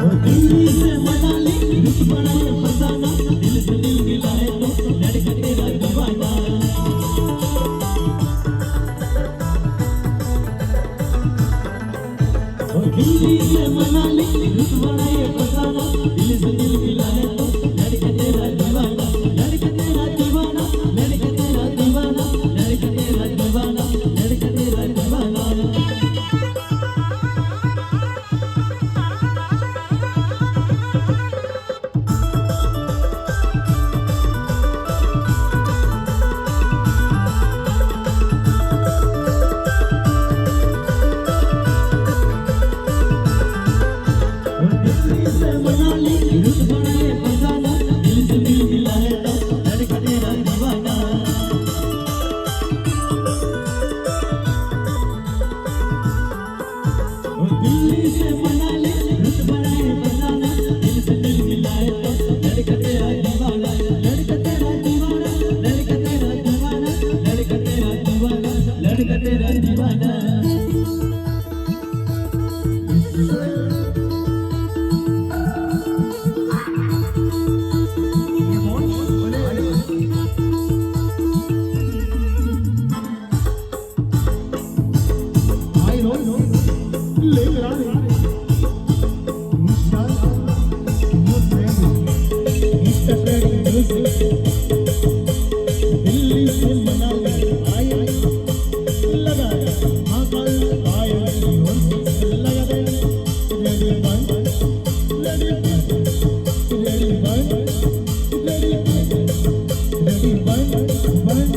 दिल्ली से मनाली रुत बड़ा ये फसाना दिल से दिल मिलाए तो लड़का तेरा दीवाना दिल्ली से मनाली रुत बड़ा ये फसाना दिल से दिल मिलाए तो लड़का तेरा दीवाना लड़का तेरा दीवाना लड़का तेरा दीवाना लड़का तेरा दीवाना लड़का तेरा दीवाना दिल्ली से मनाली रुत बड़ा ये फसाना दिल से दिल मिलाए तो लड़का तेरा दीवाना दिल्ली से मनाली रुत बड़ा ये फसाना दिल से दिल मिलाए तो लड़का तेरा दीवाना लड़का तेरा दीवाना लड़का तेरा दीवाना लड़का तेरा दीवाना लड़का तेरा दीवाना दिल्ली से मनाली आए लगा महाकाल आए लगा दे ready one ready one ready one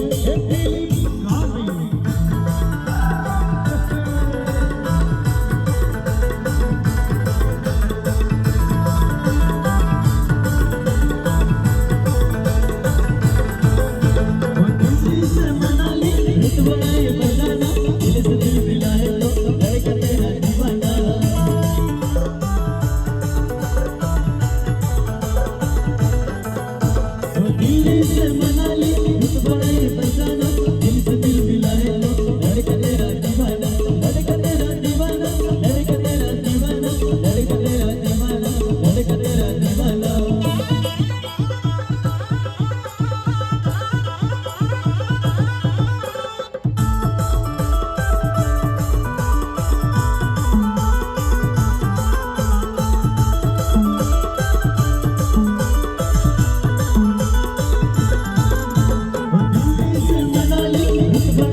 Delhi से मनाली रुत बड़ा ये फसाना दिल से दिल मिलाए तो लड़का तेरा दीवाना लड़का तेरा दीवाना लड़का तेरा दीवाना लड़का तेरा दीवाना लड़का तेरा दीवाना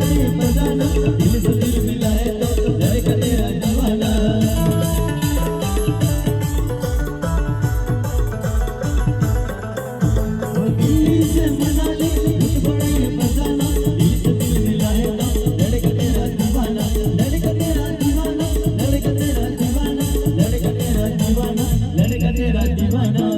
दिल से दिल मिलाए तो लड़का तेरा दीवाना दिल्ली से मनाली रुत बड़ा ये फसाना दिल से दिल मिलाए तो लड़का तेरा दीवाना लड़का तेरा दीवाना लड़का तेरा दीवाना लड़का तेरा दीवाना लड़का तेरा दीवाना